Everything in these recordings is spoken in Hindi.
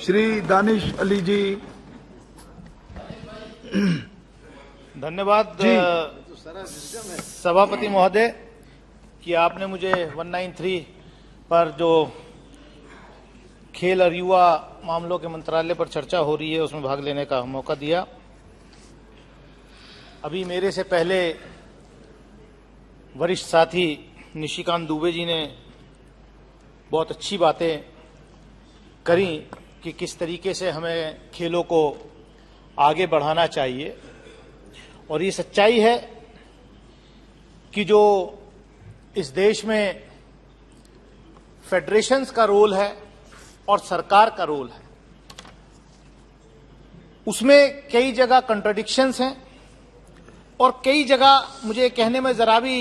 श्री दानिश अली जी। धन्यवाद सभापति महोदय कि आपने मुझे 193 पर जो खेल और युवा मामलों के मंत्रालय पर चर्चा हो रही है उसमें भाग लेने का मौका दिया। अभी मेरे से पहले वरिष्ठ साथी निशिकांत दुबे जी ने बहुत अच्छी बातें करी कि किस तरीके से हमें खेलों को आगे बढ़ाना चाहिए, और ये सच्चाई है कि जो इस देश में फेडरेशंस का रोल है और सरकार का रोल है उसमें कई जगह कंट्राडिक्शंस हैं और कई जगह मुझे कहने में जरा भी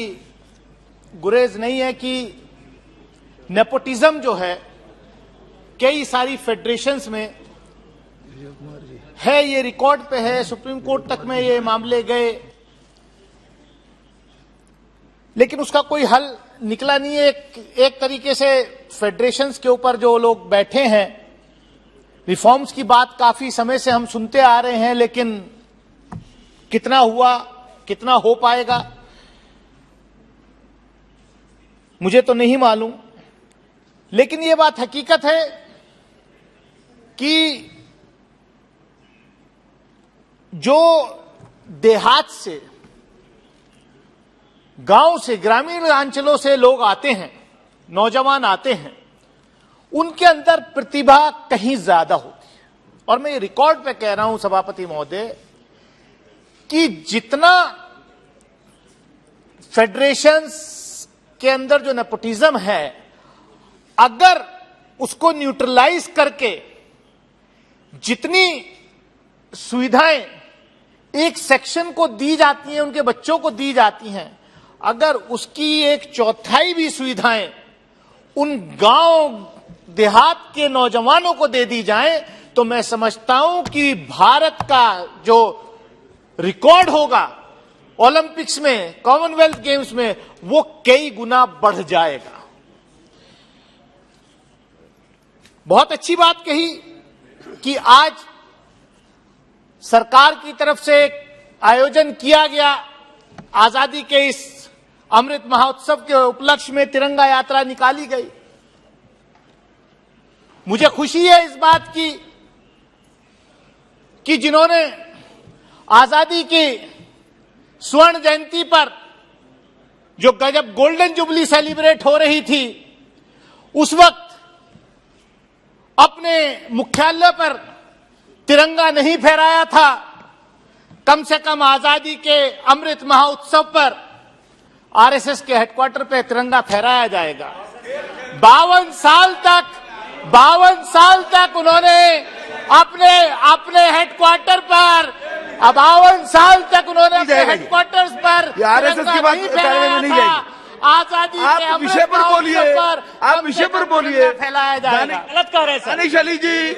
गुरेज नहीं है कि नेपोटिज्म जो है कई सारी फेडरेशंस में है, ये रिकॉर्ड पे है, सुप्रीम कोर्ट तक में ये मामले गए, लेकिन उसका कोई हल निकला नहीं है। एक तरीके से फेडरेशंस के ऊपर जो लोग बैठे हैं, रिफॉर्म्स की बात काफी समय से हम सुनते आ रहे हैं, लेकिन कितना हुआ, कितना हो पाएगा मुझे तो नहीं मालूम। लेकिन ये बात हकीकत है कि जो देहात से, गांव से, ग्रामीण अंचलों से लोग आते हैं, नौजवान आते हैं, उनके अंदर प्रतिभा कहीं ज्यादा होती है। और मैं ये रिकॉर्ड पे कह रहा हूं सभापति महोदय कि जितना फेडरेशंस के अंदर जो नेपोटिज्म है, अगर उसको न्यूट्रलाइज करके जितनी सुविधाएं एक सेक्शन को दी जाती हैं, उनके बच्चों को दी जाती हैं, अगर उसकी 1/4 भी सुविधाएं उन गांव देहात के नौजवानों को दे दी जाए तो मैं समझता हूं कि भारत का जो रिकॉर्ड होगा ओलंपिक्स में, कॉमनवेल्थ गेम्स में, वो कई गुना बढ़ जाएगा। बहुत अच्छी बात कही कि आज सरकार की तरफ से एक आयोजन किया गया, आजादी के इस अमृत महोत्सव के उपलक्ष्य में तिरंगा यात्रा निकाली गई। मुझे खुशी है इस बात की कि जिन्होंने आजादी की स्वर्ण जयंती पर जो जब गोल्डन जुबली सेलिब्रेट हो रही थी, उस वक्त अपने मुख्यालय पर तिरंगा नहीं फहराया था, कम से कम आजादी के अमृत महोत्सव पर आरएसएस के हेडक्वार्टर पे तिरंगा फहराया जाएगा। 52 साल तक उन्होंने अपने हेडक्वार्टर पर, 52 साल तक उन्होंने अपने हेडक्वार्टर्स पर तिरंगा नहीं फहराया था। आजादी के अमृत महोत्सव पर आप विषय पर बोलिए, फैलाया जाएगा। गलत कर रहे हैं सर। दानिश अली जी।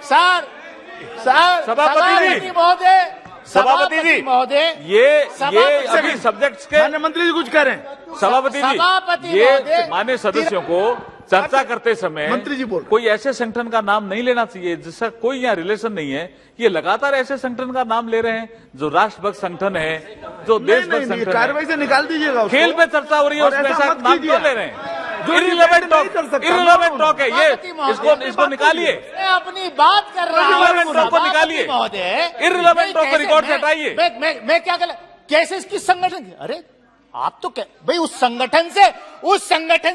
सर सभापति जी महोदय, ये अभी सब्जेक्ट्स के माननीय मंत्री जी कुछ कह रहे हैं। सभापति जी, ये माननीय सदस्यों को चर्चा करते समय मंत्री जी बोल, कोई ऐसे संगठन का नाम नहीं लेना चाहिए जिसका कोई यहाँ रिलेशन नहीं है। ये लगातार ऐसे संगठन का नाम ले रहे हैं जो राष्ट्रभक्त संगठन है, जो देशभक्त संगठन है। कार्रवाई से निकाल दीजिएगा। खेल पे चर्चा हो रही है, उसमें ऐसा नाम क्यों ले रहे हैं? इररिलेवेंट टॉक है ये, इसको निकालिए। अपनी बात कर रहा हूं, इररिलेवेंट टॉक को निकालिए, इररिलेवेंट टॉक को रिकॉर्ड से हटाइए। मैं क्या कर, कैसे इसकी संगठन, अरे आप तो क्या भाई, उस संगठन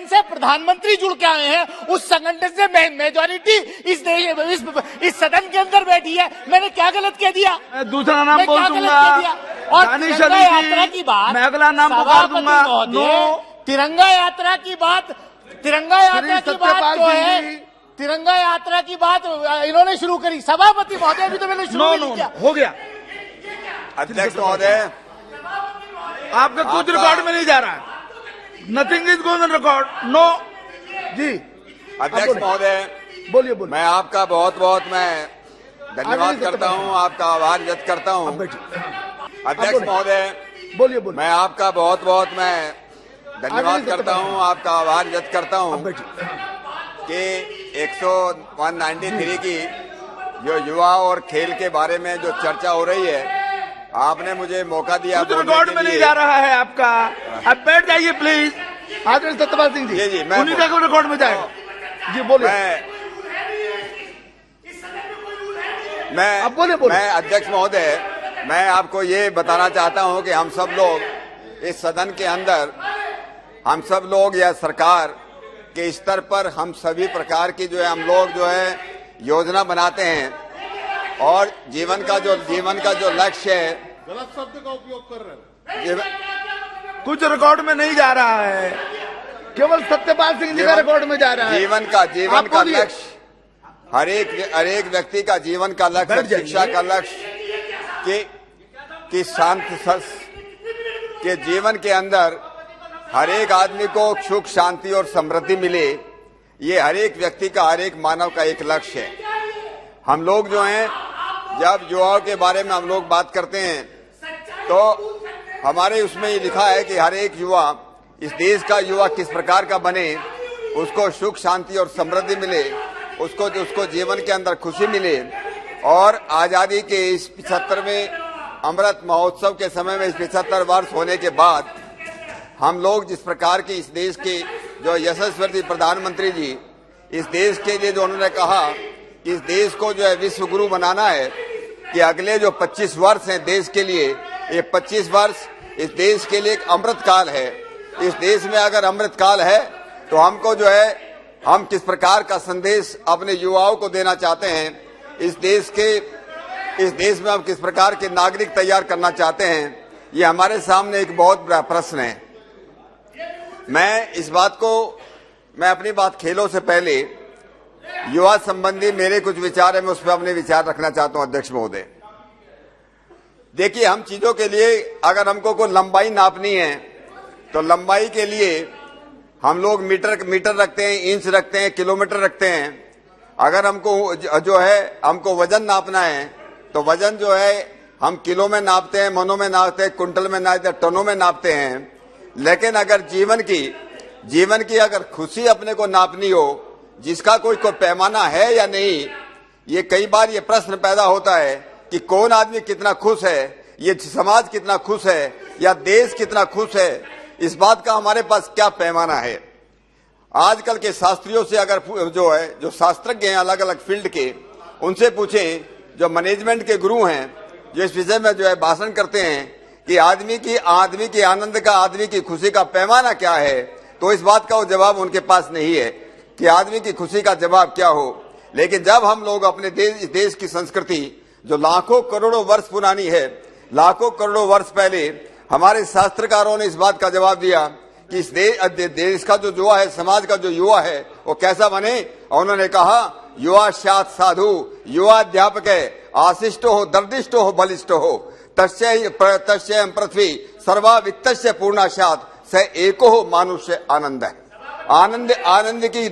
से प्रधानमंत्री जुड़ के आए हैं, उस संगठन से मेजॉरिटी इस सदन के अंदर बैठी है। मैंने क्या गलत कह दिया? मैं दूसरा नाम बोल दूंगा। और दानिश तिरंगा अली यात्रा की बात, मैं अगला नाम पुकार दूंगा। तिरंगा यात्रा की बात जो है, तिरंगा यात्रा की बात इन्होंने शुरू करी। सभापति महोदय, अभी तो मैंने शुरू नहीं किया। हो गया। अध्यक्ष महोदय, आपका कुछ रिकॉर्ड में नहीं जा रहा है। Nothing is going on record. No जी। अध्यक्ष महोदय, बोलिए। मैं आपका बहुत मैं धन्यवाद करता हूं, आपका आभार व्यक्त करता हूं। अध्यक्ष महोदय, बोलिए। मैं आपका बहुत मैं धन्यवाद करता हूं, आपका आभार व्यक्त करता हूं कि 193 की जो युवा और खेल के बारे में जो चर्चा हो रही है, आपने मुझे मौका दिया कुछ रिकॉर्ड में नहीं जा रहा है आपका। आप बैठ जाइए प्लीज। आदरणीय सत्यपाल सिंह जी, जी, मैं उन्हीं का रिकॉर्ड में जाएगा। जी बोलिए। आप बोले। मैं अध्यक्ष महोदय, मैं आपको ये बताना चाहता हूं कि हम सब लोग इस सदन के अंदर, हम सब लोग या सरकार के स्तर पर हम सभी प्रकार की जो है हम लोग जो है योजना बनाते हैं और जीवन का जो लक्ष्य है। गलत शब्द का उपयोग कर रहे हो। कुछ रिकॉर्ड में नहीं जा रहा है, केवल सत्यपाल सिंह जी का रिकॉर्ड में जा रहा है। जीवन का लक्ष्य, हर एक व्यक्ति का जीवन का लक्ष्य, शिक्षा का लक्ष्य कि शांत के जीवन के अंदर हर एक आदमी को सुख, शांति और समृद्धि मिले। ये हर एक व्यक्ति का, हर एक मानव का एक लक्ष्य है। हम लोग जो हैं, जब युवाओं के बारे में हम लोग बात करते हैं तो हमारे उसमें ये लिखा है कि हर एक युवा, इस देश का युवा किस प्रकार का बने, उसको सुख, शांति और समृद्धि मिले, उसको जीवन के अंदर खुशी मिले। और आजादी के इस 75वें अमृत महोत्सव के समय में, इस 75 वर्ष होने के बाद, हम लोग जिस प्रकार की इस देश के जो यशस्वी प्रधानमंत्री जी, इस देश के लिए जो उन्होंने कहा कि इस देश को जो है विश्व गुरु बनाना है, कि अगले जो 25 वर्ष हैं देश के लिए, ये 25 वर्ष इस देश के लिए एक अमृत काल है। इस देश में अगर अमृत काल है तो हमको जो है, हम किस प्रकार का संदेश अपने युवाओं को देना चाहते हैं, इस देश में हम किस प्रकार के नागरिक तैयार करना चाहते हैं, ये हमारे सामने एक बहुत बड़ा प्रश्न है। मैं अपनी बात खेलों से पहले युवा संबंधी मेरे कुछ विचार है, मैं उस पर अपने विचार रखना चाहता हूं अध्यक्ष महोदय। देखिए, हम चीजों के लिए अगर हमको कोई लंबाई नापनी है तो लंबाई के लिए हम लोग मीटर रखते हैं, इंच रखते हैं, किलोमीटर रखते हैं। अगर हमको जो है हमको वजन नापना है तो वजन जो है हम किलो में नापते हैं, मनों में नापते हैं, कुंटल में नापते हैं, टनों में नापते हैं। लेकिन अगर जीवन की अगर खुशी अपने को नापनी हो, जिसका कोई पैमाना है या नहीं, ये कई बार ये प्रश्न पैदा होता है कि कौन आदमी कितना खुश है, ये समाज कितना खुश है या देश कितना खुश है, इस बात का हमारे पास क्या पैमाना है। आजकल के शास्त्रियों से अगर जो शास्त्रज्ञ हैं अलग अलग फील्ड के, उनसे पूछें, जो मैनेजमेंट के गुरु हैं, जो इस विषय में जो है भाषण करते हैं कि आदमी की आनंद का, आदमी की खुशी का पैमाना क्या है, तो इस बात का वो जवाब उनके पास नहीं है कि आदमी की खुशी का जवाब क्या हो। लेकिन जब हम लोग अपने देश की संस्कृति जो लाखों करोड़ों वर्ष पुरानी है, लाखों करोड़ों वर्ष पहले हमारे शास्त्रकारों ने इस बात का जवाब दिया कि इस देश का जो युवा है, समाज का जो युवा है, वो कैसा बने। और उन्होंने कहा, युवा सात साधु, युवा अध्यापक है, आशिष्टो हो, दर्दिष्टो हो, बलिष्ठो हो, तस्य पृथ्वी सर्वा वित्तस्य पूर्णाशात स एको हो मानुष्य आनंद है। आनंद की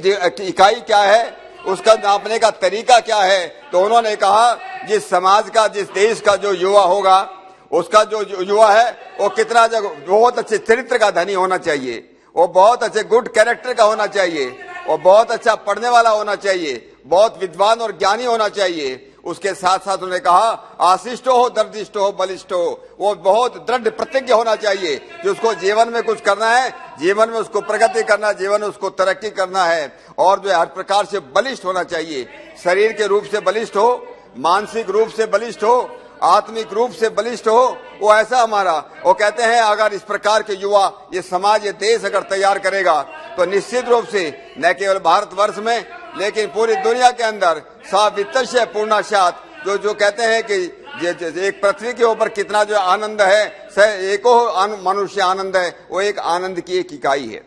इकाई क्या है, उसका नापने का तरीका क्या है। तो उन्होंने कहा, जिस समाज का, जिस देश का जो युवा होगा, उसका जो युवा है वो कितना बहुत अच्छे चरित्र का धनी होना चाहिए, वो बहुत अच्छे गुड कैरेक्टर का होना चाहिए, वो बहुत अच्छा पढ़ने वाला होना चाहिए, बहुत विद्वान और ज्ञानी होना चाहिए। उसके साथ साथ उन्होंने कहा, आशिष्टो हो, दर्दिष्टो हो, बलिष्ठो हो, वो बहुत दृढ़ प्रतिज्ञ होना चाहिए कि उसको जीवन में कुछ करना है, जीवन में उसको प्रगति करना है, जीवन में उसको तरक्की करना है, और जो हर प्रकार से बलिष्ठ होना चाहिए। शरीर के रूप से बलिष्ठ हो, मानसिक रूप से बलिष्ठ हो, आत्मिक रूप से बलिष्ठ हो, वो ऐसा हमारा, वो कहते हैं अगर इस प्रकार के युवा, ये समाज, ये देश अगर तैयार करेगा तो निश्चित रूप से न केवल भारतवर्ष में लेकिन पूरी दुनिया के अंदर सावित्तस्य पूर्णाशात, जो कहते हैं कि एक पृथ्वी के ऊपर कितना जो आनंद है, एको मनुष्य आनंद है, वो एक आनंद की एक इकाई है।